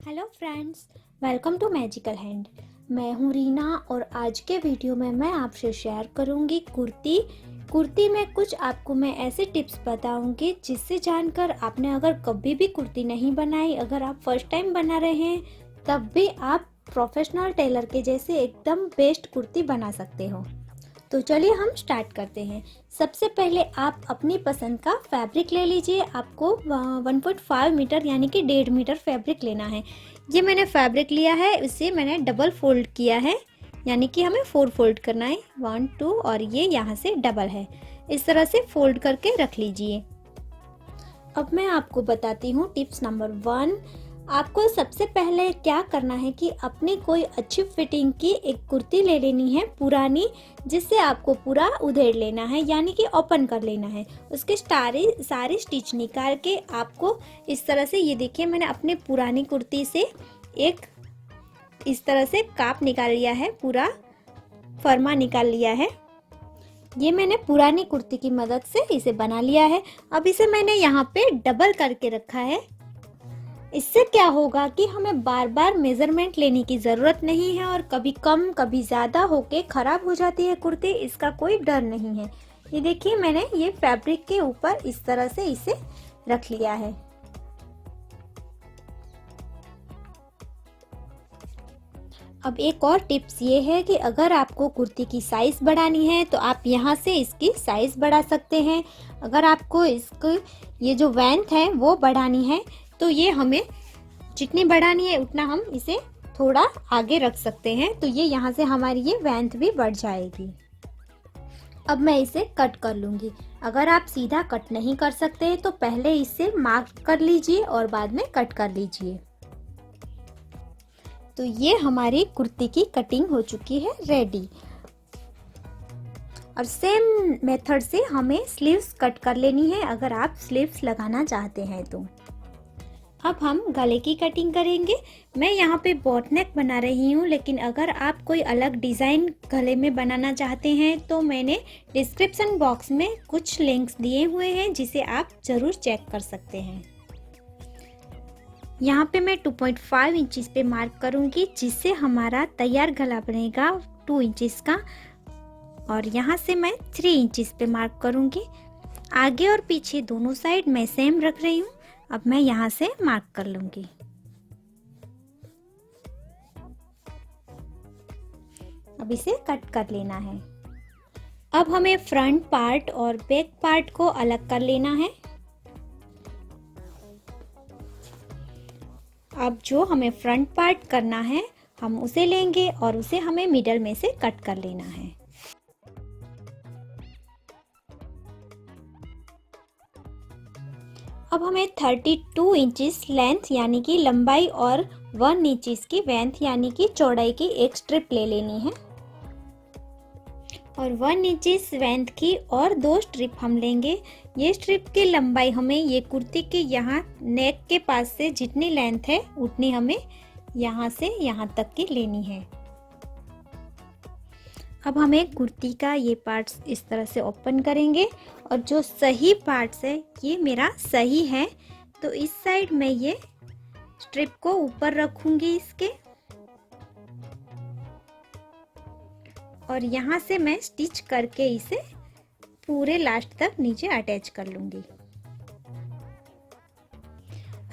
Hello friends, welcome to magical hand. मैं हूँ रीना और आज के वीडियो में मैं आपसे शेयर करूँगी कुर्ती में कुछ आपको मैं ऐसे टिप्स बताऊँगी जिससे जानकर आपने अगर कभी भी कुर्ती नहीं बनाई, अगर आप फर्स्ट टाइम बना रहे हैं तब भी आप प्रोफेशनल टेलर के जैसे एकदम बेस्ट कुर्ती बना सकते हो। तो चलिए हम स्टार्ट करते हैं। सबसे पहले आप अपनी पसंद का फैब्रिक ले लीजिए। आपको 1.5 मीटर यानी कि 1.5 मीटर फैब्रिक लेना है। ये मैंने फैब्रिक लिया है, इसे मैंने डबल फोल्ड किया है, यानी कि हमें 4 फोल्ड करना है, 1 2 और ये यहाँ से डबल है। इस तरह से फोल्ड करके रख लीजिए। अब मैं आपको बताती हूँ टिप्स नंबर 1। आपको सबसे पहले क्या करना है कि अपनी कोई अच्छी फिटिंग की एक कुर्ती ले लेनी है पुरानी, जिससे आपको पूरा उधेड़ लेना है यानी कि ओपन कर लेना है। उसके सारे स्टिच निकाल के आपको इस तरह से, ये देखिए मैंने अपनी पुरानी कुर्ती से एक इस तरह से काप निकाल लिया है, पूरा फरमा निकाल लिया है। ये मैंने पुरानी कुर्ती की मदद से इसे बना लिया है। अब इसे मैंने यहाँ पे डबल करके रखा है। इससे क्या होगा कि हमें बार बार मेजरमेंट लेने की ज़रूरत नहीं है और कभी कम कभी ज़्यादा होके ख़राब हो जाती है कुर्ती, इसका कोई डर नहीं है। ये देखिए मैंने ये फैब्रिक के ऊपर इस तरह से इसे रख लिया है। अब एक और टिप्स ये है कि अगर आपको कुर्ती की साइज़ बढ़ानी है तो आप यहाँ से इसकी साइज़ बढ़ा सकते हैं। अगर आपको इसकी ये जो लेंथ है वो बढ़ानी है तो ये हमें जितनी बढ़ानी है उतना हम इसे थोड़ा आगे रख सकते हैं, तो ये यहाँ से हमारी ये लेंथ भी बढ़ जाएगी। अब मैं इसे कट कर लूँगी। अगर आप सीधा कट नहीं कर सकते तो पहले इसे मार्क कर लीजिए और बाद में कट कर लीजिए। तो ये हमारी कुर्ती की कटिंग हो चुकी है रेडी। और सेम मेथड से हमें स्लीव्स कट कर लेनी है अगर आप स्लीव्स लगाना चाहते हैं तो। अब हम गले की कटिंग करेंगे। मैं यहाँ पे बॉट नेक बना रही हूँ, लेकिन अगर आप कोई अलग डिज़ाइन गले में बनाना चाहते हैं तो मैंने डिस्क्रिप्शन बॉक्स में कुछ लिंक्स दिए हुए हैं जिसे आप ज़रूर चेक कर सकते हैं। यहाँ पे मैं 2.5 इंचज़ पे मार्क करूँगी जिससे हमारा तैयार गला बनेगा 2 इंचज़ का। और यहाँ से मैं 3 इंचज़ पे मार्क करूँगी। आगे और पीछे दोनों साइड मैं सेम रख रही हूँ। अब मैं यहाँ से मार्क कर लूँगी। अब इसे कट कर लेना है। अब हमें फ्रंट पार्ट और बैक पार्ट को अलग कर लेना है। अब जो हमें फ्रंट पार्ट करना है हम उसे लेंगे और उसे हमें मिडल में से कट कर लेना है। अब हमें 32 इंचज़ लेंथ यानी कि लंबाई और 1 इंचज़ की लेंथ यानी कि चौड़ाई की एक स्ट्रिप ले लेनी है। और 1 इंचज़ लेंथ की और 2 स्ट्रिप हम लेंगे। ये स्ट्रिप की लंबाई हमें ये कुर्ती के यहाँ नेक के पास से जितनी लेंथ है उतनी हमें यहाँ से यहाँ तक की लेनी है। अब हमें कुर्ती का ये पार्ट्स इस तरह से ओपन करेंगे और जो सही पार्ट्स है ये मेरा सही है, तो इस साइड में ये स्ट्रिप को ऊपर रखूंगी इसके, और यहाँ से मैं स्टिच करके इसे पूरे लास्ट तक नीचे अटैच कर लूँगी।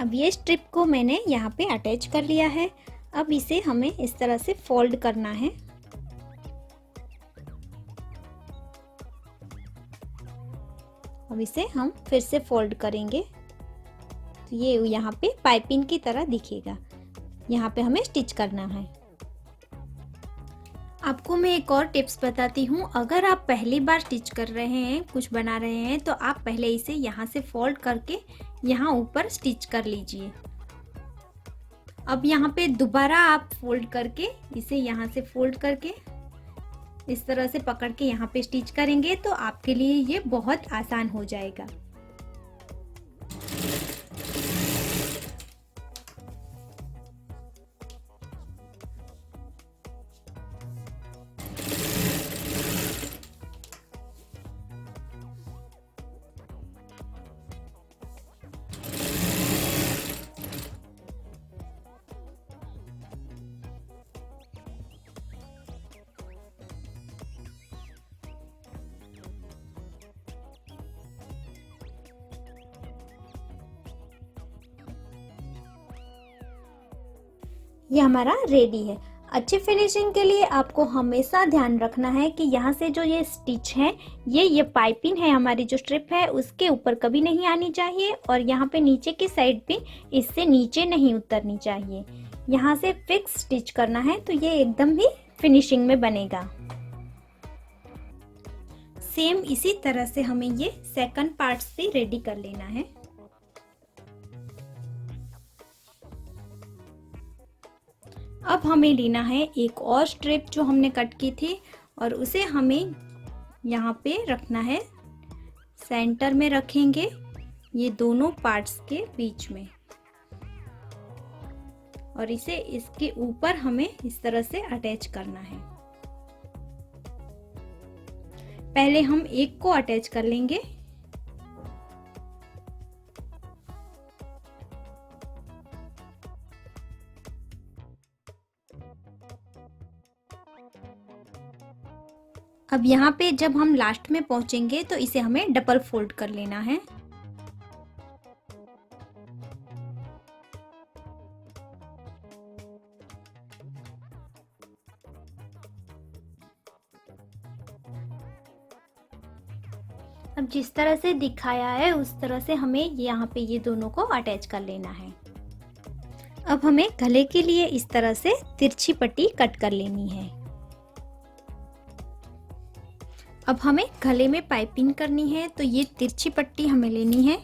अब ये स्ट्रिप को मैंने यहाँ पे अटैच कर लिया है। अब इसे हमें इस तरह से फोल्ड करना है। अब इसे हम फिर से फोल्ड करेंगे तो ये यहाँ पे पाइपिंग की तरह दिखेगा। यहाँ पे हमें स्टिच करना है। आपको मैं एक और टिप्स बताती हूँ। अगर आप पहली बार स्टिच कर रहे हैं, कुछ बना रहे हैं, तो आप पहले इसे यहाँ से फोल्ड करके यहाँ ऊपर स्टिच कर लीजिए। अब यहाँ पे दोबारा आप फोल्ड करके इसे यहाँ से फोल्ड करके इस तरह से पकड़ के यहाँ पे स्टिच करेंगे तो आपके लिए ये बहुत आसान हो जाएगा। ये हमारा रेडी है। अच्छी फिनिशिंग के लिए आपको हमेशा ध्यान रखना है कि यहाँ से जो ये स्टिच है, ये पाइपिंग है हमारी जो स्ट्रिप है उसके ऊपर कभी नहीं आनी चाहिए, और यहाँ पे नीचे की साइड भी इससे नीचे नहीं उतरनी चाहिए। यहाँ से फिक्स स्टिच करना है तो ये एकदम ही फिनिशिंग में बनेगा। सेम इसी तरह से हमें ये सेकंड पार्ट्स भी रेडी कर लेना है। अब हमें लेना है एक और स्ट्रिप जो हमने कट की थी, और उसे हमें यहाँ पे रखना है, सेंटर में रखेंगे ये दोनों पार्ट्स के बीच में, और इसे इसके ऊपर हमें इस तरह से अटैच करना है। पहले हम एक को अटैच कर लेंगे, अब यहाँ पे जब हम लास्ट में पहुंचेंगे तो इसे हमें डबल फोल्ड कर लेना है। अब जिस तरह से दिखाया है उस तरह से हमें यहाँ पे ये दोनों को अटैच कर लेना है। अब हमें गले के लिए इस तरह से तिरछी पट्टी कट कर लेनी है। अब हमें गले में पाइपिंग करनी है तो ये तिरछी पट्टी हमें लेनी है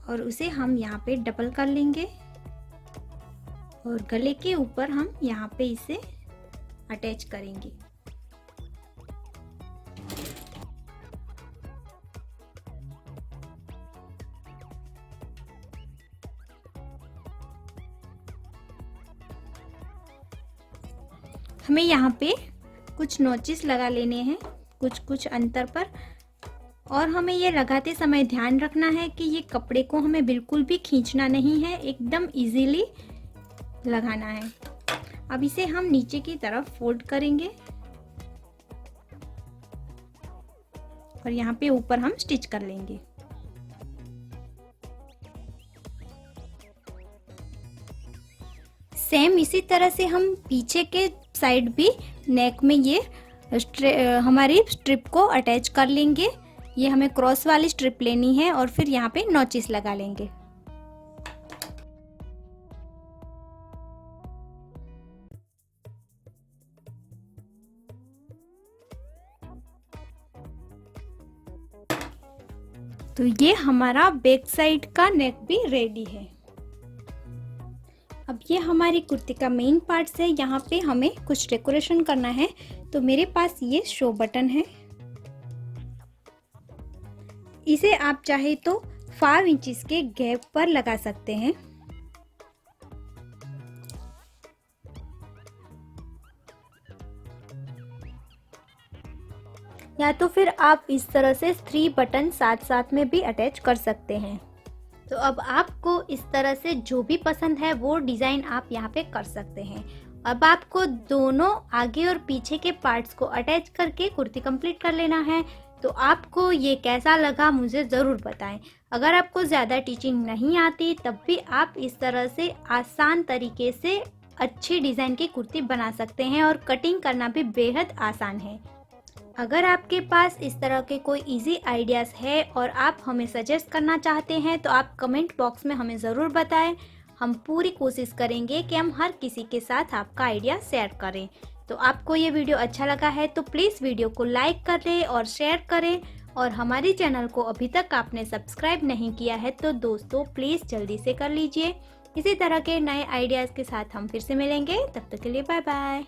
और उसे हम यहाँ पे डबल कर लेंगे, और गले के ऊपर हम यहाँ पे इसे अटैच करेंगे। हमें यहाँ पे कुछ नोचेस लगा लेने हैं कुछ अंतर पर, और हमें ये लगाते समय ध्यान रखना है कि ये कपड़े को हमें बिल्कुल भी खींचना नहीं है, एकदम इजीली लगाना है। अब इसे हम नीचे की तरफ फोल्ड करेंगे और यहाँ पे ऊपर हम स्टिच कर लेंगे। सेम इसी तरह से हम पीछे के साइड भी नेक में ये हमारी स्ट्रिप को अटैच कर लेंगे। ये हमें क्रॉस वाली स्ट्रिप लेनी है और फिर यहाँ पे नॉचेस लगा लेंगे। तो ये हमारा बैक साइड का नेक भी रेडी है। अब ये हमारी कुर्ती का मेन पार्ट है, यहाँ पे हमें कुछ डेकोरेशन करना है। तो मेरे पास ये शो बटन है, इसे आप चाहे तो 5 इंचेस के गैप पर लगा सकते हैं। या तो फिर आप इस तरह से 3 बटन साथ साथ में भी अटैच कर सकते हैं। तो अब आपको इस तरह से जो भी पसंद है वो डिज़ाइन आप यहाँ पे कर सकते हैं। अब आपको दोनों आगे और पीछे के पार्ट्स को अटैच करके कुर्ती कंप्लीट कर लेना है। तो आपको ये कैसा लगा मुझे ज़रूर बताएं। अगर आपको ज़्यादा टीचिंग नहीं आती तब भी आप इस तरह से आसान तरीके से अच्छी डिज़ाइन की कुर्ती बना सकते हैं, और कटिंग करना भी बेहद आसान है। अगर आपके पास इस तरह के कोई इजी आइडियाज़ है और आप हमें सजेस्ट करना चाहते हैं तो आप कमेंट बॉक्स में हमें ज़रूर बताएं। हम पूरी कोशिश करेंगे कि हम हर किसी के साथ आपका आइडिया शेयर करें। तो आपको ये वीडियो अच्छा लगा है तो प्लीज़ वीडियो को लाइक करें और शेयर करें, और हमारे चैनल को अभी तक आपने सब्सक्राइब नहीं किया है तो दोस्तों प्लीज़ जल्दी से कर लीजिए। इसी तरह के नए आइडियाज़ के साथ हम फिर से मिलेंगे, तब तक के लिए बाय बाय।